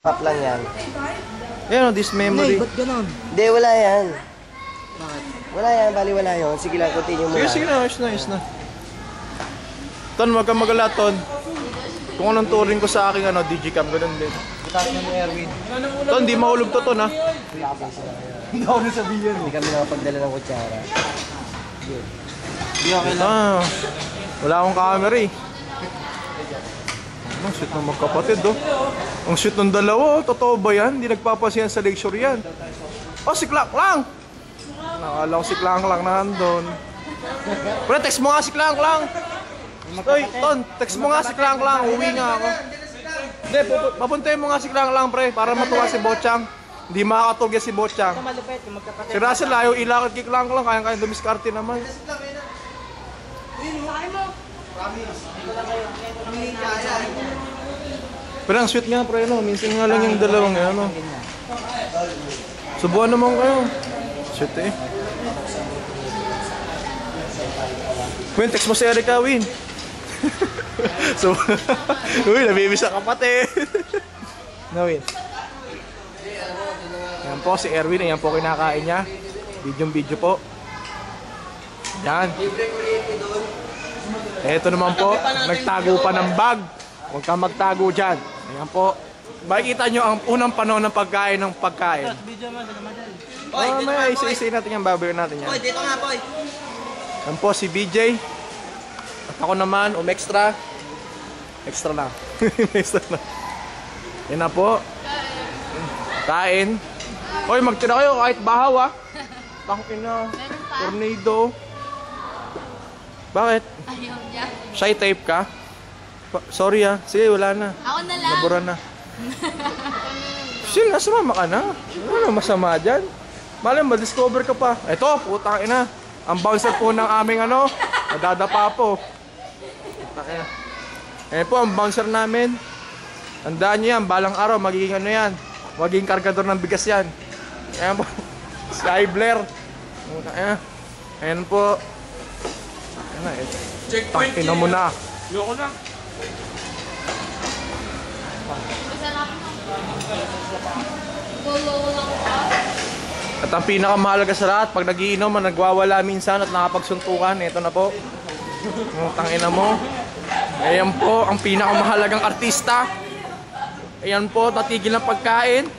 Pop lang yan. Yan o, this memory. Ba't ganon? Hindi, wala yan. Bakit? Wala yan, bali wala yun. Sige lang, continue mo Sige, lang. sige na, ayos na. Ton, wag kang magala, Ton. Kung anong turing ko sa aking digicam, ganun din. Itaas mo ni Erwin. Ton, di mahulog to, Ton, ha? Hindi ako nasabihan. Hindi kami nakapagdala ng kutsara. Hindi okay lang. Ah, wala akong camera eh. Ang shoot ng magkapatid, oh. Ang shoot ng dalawa, oh. Totoo ba yan? Hindi nagpapasiyan sa lecture yan. Oh, si Clank lang! Nakala ko si Clank lang na nandun. Pre, text mo nga si Clank lang! Oy, Ton, text mo nga si Clank lang. Uwi nga ako. Hindi, papuntayin mo nga si Clank lang, pre, para matuwa si Bochang. Hindi makakatugya si Bochang. Si Russell, ayaw ilakad kay Clank lang. Kaya-kaya dumiskarte naman. Pero ang sweet nga, pre, no? Minsan nga lang yung dalawang yan, no? Subuhan naman kayo. Sweet eh. Win, text mo si Erica, Win. So, uy, nabibis sa kapatid. No, Win. Yan po si Erwin, ayan po kinakain niya. Video po. Yan. Eto naman po, nagtago pa ng bag. Huwag kang magtago dyan. Ayan po. Makikita nyo ang unang panahon ng pagkain ng pagkain. Oh, may isa-isa natin yan, babayin natin yan. Boy, dito nga, boy. Yan po si BJ. At ako naman, extra. Extra lang. Extra lang. Yan na po. Kain. Hoy, magtira kayo kahit bahaw, ah. Tangin na. Tornado. Bakit? Ayaw niya. Shy type ka? Sorry, ah. Sige, wala na. Ako na lang. Nabura na. Sige, nasumama ka na. Ano masama dyan? Malay mo, discover ka pa. Eto, putang ina. Ang bouncer po ng aming nadadapa po. Putang ina. Ayan po, ang bouncer namin. Tandaan nyo yan, balang araw, magiging yan. Magiging kargador ng bigas yan. Ayan po. Sky Blair. Putang ina. Ayan po. Ayan na, checkpoint. Tangina mo na. Loko na. At ang pinakamahalaga sa lahat, pag nagiinom, nagwawala minsan at nakapagsuntukan, ito na po. Tangina mo. Ayan po, ang pinakamahalagang artista. Ayan po, tatigil ng pagkain.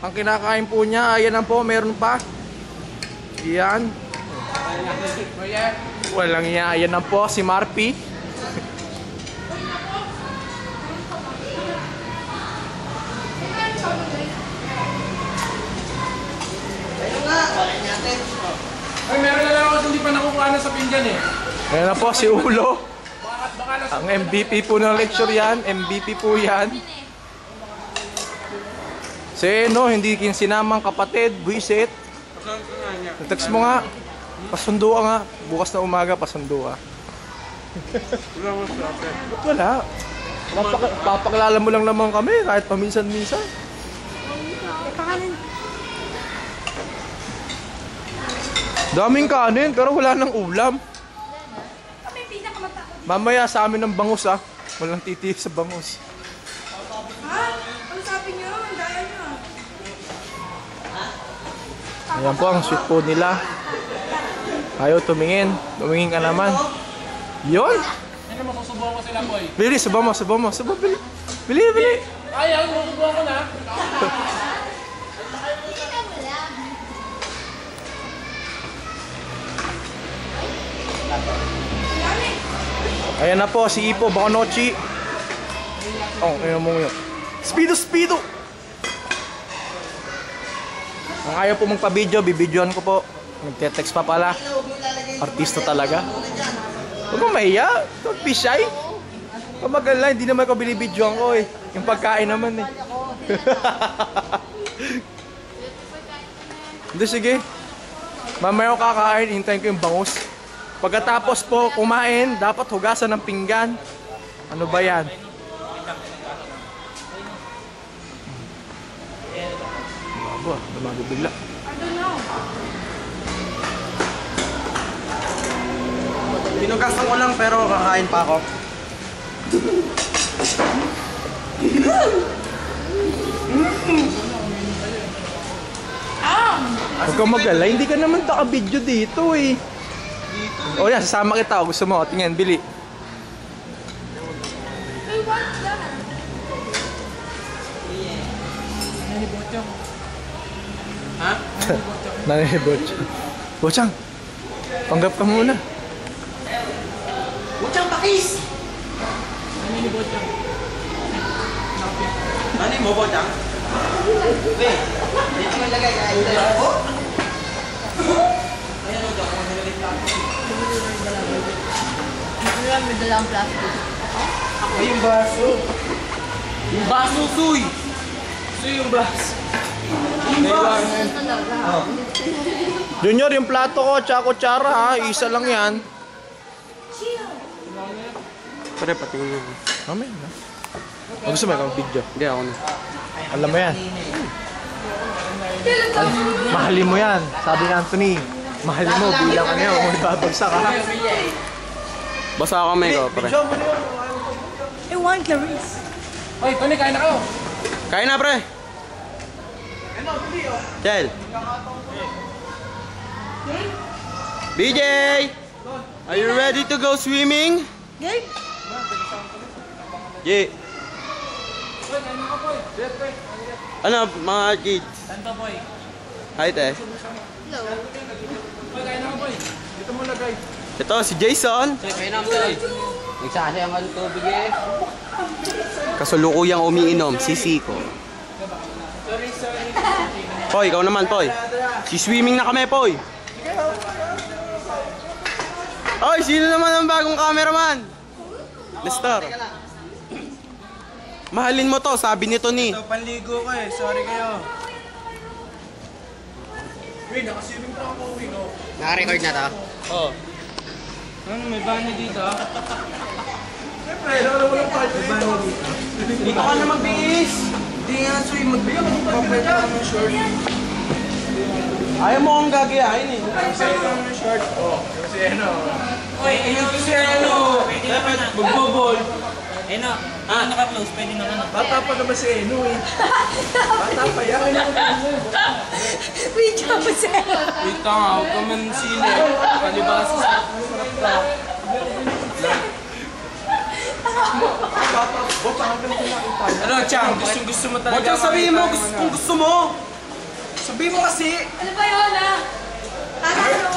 Ang kinakain po niya, ayan na po, meron pa. Ayan. Walang iya, ayan na po, si Marpy. Ay, meron na lang ako hindi pa nakukuha na sa pinggan eh. Ayan na po, si Ulo. Ang MVP po ng lecture yan. MVP po yan. Si no, hindi sinamang kapatid, buisit. Text mo nga. Pasundo ka nga. Bukas na umaga, pasundo ka. Ba't wala? Papakilala mo lang naman kami kahit paminsan-minsan. Daming kanin pero wala nang ulam. Mamaya sa amin ng bangus, ah. Walang titiis sa bangus. Ha? Ano sabi niyo? Ang daya niyo. Ayan po ang sweet food nila. Ayaw tumingin. Tumingin ka naman. Yun! Ano masusubukan ko sila, boy? Bili, suba mo. Bili. Bili. Ayaw, masusubukan ko na. Ayan na po, si Ipo, Baconochi. Oh, ayun mo yun. Speedo! Ang ayaw po magpa-video, bibidyoan ko po. Nagte-text pa pala. Artista talaga. Huwag mo mahiya. Don't be shy. Pamagal hindi naman ko binibidyoan ko eh. Yung pagkain naman eh. Hindi, sige. Mamaya ko kakain, hintayin ko yung bangus. Pagkatapos po kumain, dapat hugasan ng pinggan. Ano ba yan? Aba, lumago bigla. Pinugasan ko lang pero kakain pa ako. ka mag-alala, hindi ka naman taka-video dito eh. O yan, sasama kita. Gusto mo, tingnan, bili. Hey, what's that? Ha? Nanibot siya. Bochang, panggap ka muna. Butsang pakis! Ano mo, Bochang? Wait, dito mo ilagay. Ano yan, may dalang plastic. Ay, yung baso. Yung baso, Suy! Suy yung baso. Ano talaga? Junior, yung plato ko, tsaka kutsara ha. Isa lang yan. Pare, patingin mo. Mamaya na. O gusto mo ikaw video? Hindi, ako na. Alam mo yan. Mahalin mo yan. Sabi ni Anthony. Mahalin mo bilang ano yan. Huwag mo ibabagsak ha. Basa ako may ko, pare. I want Clarice. Hoy, Tony, kain na kayo. Kain na, pre! Chel! BJ! Are you ready to go swimming? Game? Ye! Ano, mga kids? Santa boy. Hi, te. Hello. Hoy, kain na ka, boy. Dito mo lagay. Ito, si Jason. Nagsasayang ang tubig eh. Kasulukuyang umiinom, si Siko. Poy, ikaw naman, Poy. Si swimming na kami, Poy. Oy, sino naman ang bagong cameraman? Nestor. Mahalin mo to, sabi ni Tony. Ito, panligo ko eh. Sorry kayo. Naka-record na to? Oo. Ano, may banyo dito? Dito ka na magbihis. Hindi nga, Suy. Magpapalit ako ng short. Ayaw mo akong gagayahin eh. Hoy, ayun si ano. Dapat magbobol. Eno, naka-close, pwede naman. Bata pa naman si Eno eh. Bata pa yan. Wait, tapos eh. Wait ka nga, huwag ka man sili. Palibasa sa sarap ka. Ano, Chang? Gusto mo talaga. Bochang, sabihin mo kung gusto mo. Sabihin mo kasi, Ano ba yun, ha?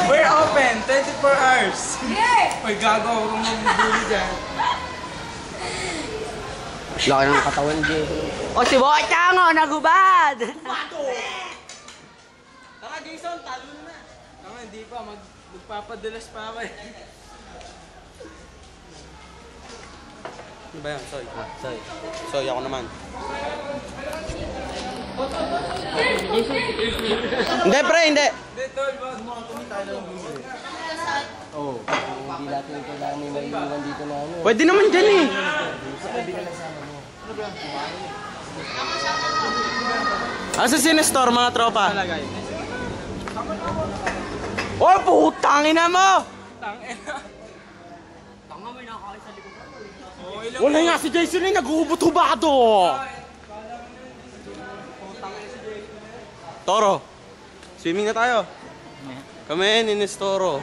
we're open 24 hours. Yeah! Hoy, gago, huwag kang magbubuli dyan. Laki ng katawan ni Jason. O si Bochang o, nagubad! Tara, Jason, talo na. Tama, hindi pa. Magpapadalas pa ako eh. Ano ba yan? Soy. Soy, ako naman. Hindi, pre, hindi. Oo. Hindi natin kailangan may maiiwan dito na ano. Pwede naman dyan eh. Asa si Nestor, mga tropa? Oh, putangin na mo! Wala nga si Jason eh, nag-uubot-hubado! Toro, swimming na tayo. Kami ni Nestoro.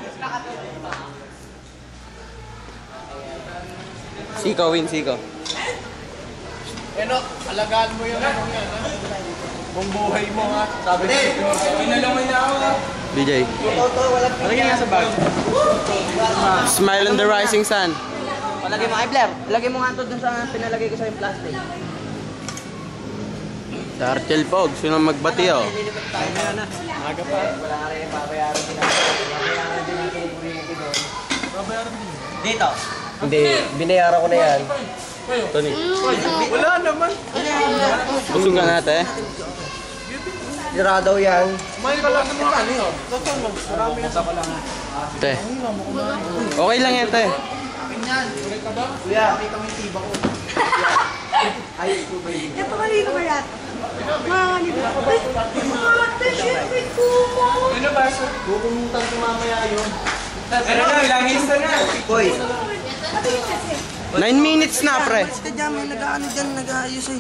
Siko, win, Siko. Eno, alagaan mo yung ano yan ha. Kung buhay mo ha. Sabi ko. Inalawin na ako. BJ. Alagyan nga sa bag. Smile on the rising sun. Palagay mo, ay Blair, lagay mo nga ito dun sa pinalagay ko sa yung plastic. Sa Archel Pog, sino magbati oh? Aga pa. Wala ka rin babayaran din ako. Babayaran din natin yung kuryente doon. Dito. Hindi, binayaran ko na yan. Tony. Wala naman. Busog ka natin. Sira daw yan. May ka lang naman ano yun. Te. Okay lang yan, te. Kuya, kita mo yung tiba ko. Ito maligo ba yan? Maligo. Ay, ate, syempre ko mo. Ano ba? Kukumutan ko mamaya yun. Ano na, langis na na. Hoy, Ate, kasi. 9 minutes na, pre. ka dyan, may nag-ano dyan, nag-aayos eh.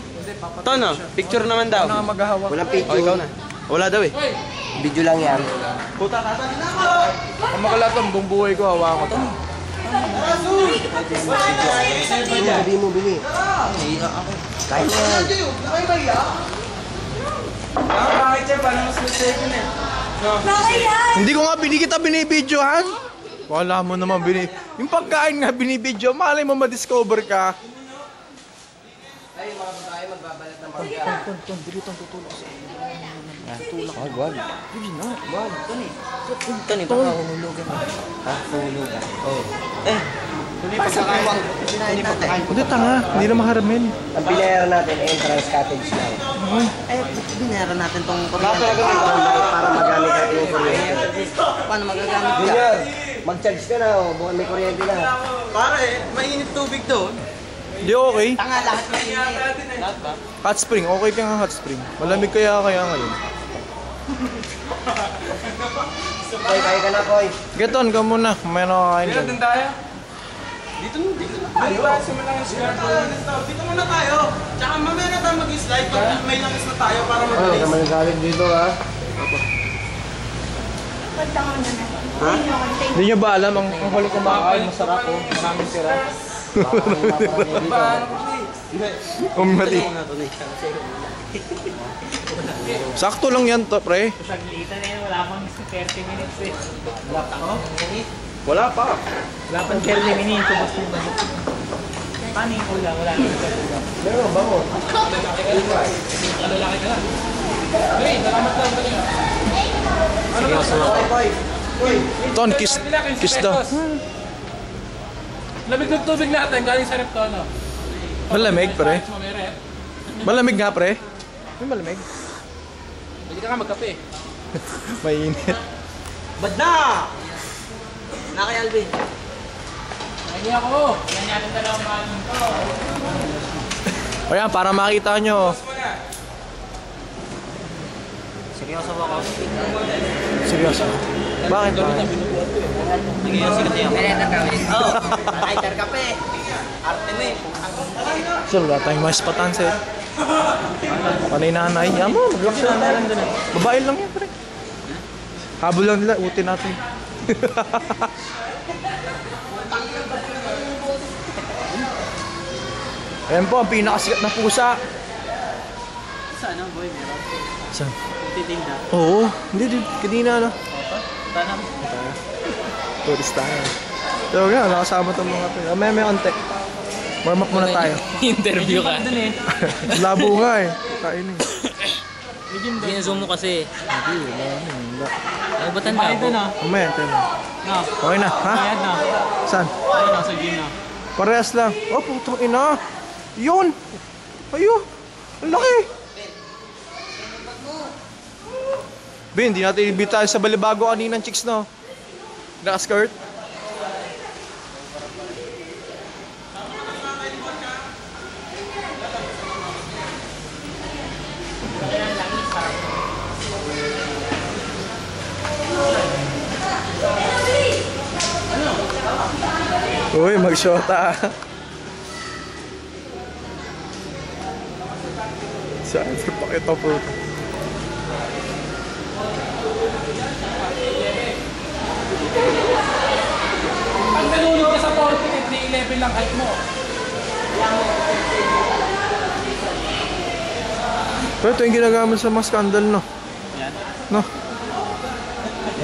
Tono, picture naman daw. Maghahawak. Walang Oh, picture. ikaw na. Wala daw eh. Hoy, Video lang yan. Ang makalat ang buong buhay ko, hawa ko to. Sabi mo, bili. Kahit na yan. Bakit siya? Paano mas mistaken eh? Hindi ko nga kita binibidyohan. Wala mo naman yung pagkain nga binibidyo, malay mo ma-discover ka. Ay, mga babae magbabalat ng pagkain. Wag, wag. Wag, Tony, baka humulugan. Ha? Humulugan. Oo. Hindi, tanga. Hindi na maharamin. Ang binayaran natin, entrance cottage lang. Binayaran natin tong Para magamit natin yung kuryente. Paano magagamit ka? Junior, mag-charge ka na, oh. Bukan may kuryente na. Pare, mainit tubig doon. Hindi okay. Tanga, lahat na init. Lahat ba? Hot spring, okay ka nga hot spring. Malamig kaya ngayon. Koy, kaya ka na, Koy. Geton, ka muna. May nakakain dyan. Doon tayo? Dito na tayo. Simulan yung square. Dito muna tayo. Tsaka mamaya na tayo mag-slide pag may langis na tayo para Ano, mabilis. ka magalit dito, ha? Hindi nyo ba alam, ang huli kumakain, masarap oh. Maraming tira. Umati. Sakto lang yan to, pre. Saglitan na yun, wala pang 30 minutes eh. Wala pa. Wala pang 30 minutes, basta yung balik. Paano yung ulam? Wala nang ulam. Meron, bango. Ton, kiss daw. Lamig ng tubig natin, galing sa Reptono. Malamig, pre. Malamig nga, pre. May malamig. Hindi ka nga magkape. Mainit. Bad na! Na kay Alvin. Hindi ako. Yan natin dalawang maling to. O yan, para makita nyo. Seryoso ba ako? Seryoso. Bakit? Seryoso kasi ako. Kaya nagkawin. Oo. Lighter kape. Arte mo eh. Sir, wala tayong mais patanse. Panay nanay. Yan mo, maglaki na tayo. Babae lang yan, pre. Habol lang nila, utin natin. Ayan po, ang pinakasikat na pusa. Saan ang boy meron? Saan? Titinda. Oo, hindi, kanina na. Tanam. Turista na. So nga, nakasama itong mga to. May konti. Warm up muna tayo. Interview ka. Labo nga eh. Kain eh. Zoom mo kasi. Hindi, wala. Ay, ba't ang labo? Mamaya, tayo na. Okay na, ha? na. Saan? Ayun, nasa gym na. Parehas lang. Oh, putong ina. Yun. Ayun. Ang laki. Ben, hindi natin ibitahan sa balibago kaninang chicks, no? Naka-skirt. Uy, mag-shota. Saan? Pakita po. Pag nalunod ka sa 40, 311 lang height mo. Pero ito yung ginagamit sa mga scandal, no? Yan. No?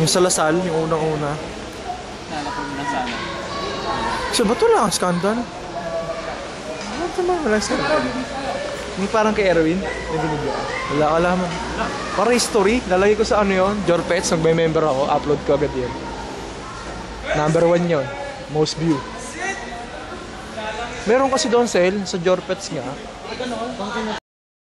Yung sa Lasal, yung unang-una. Nalapag na sana. So, ba't wala ang scandal? Ano naman wala scandal? Yung parang kay Erwin, may binigyan. Wala ka laman. Para history, lalagay ko sa ano yun, Jorpets, nag-member ako, upload ko agad yun. Number 1 yun, most view. Meron kasi doon sale, sa Jorpets nga.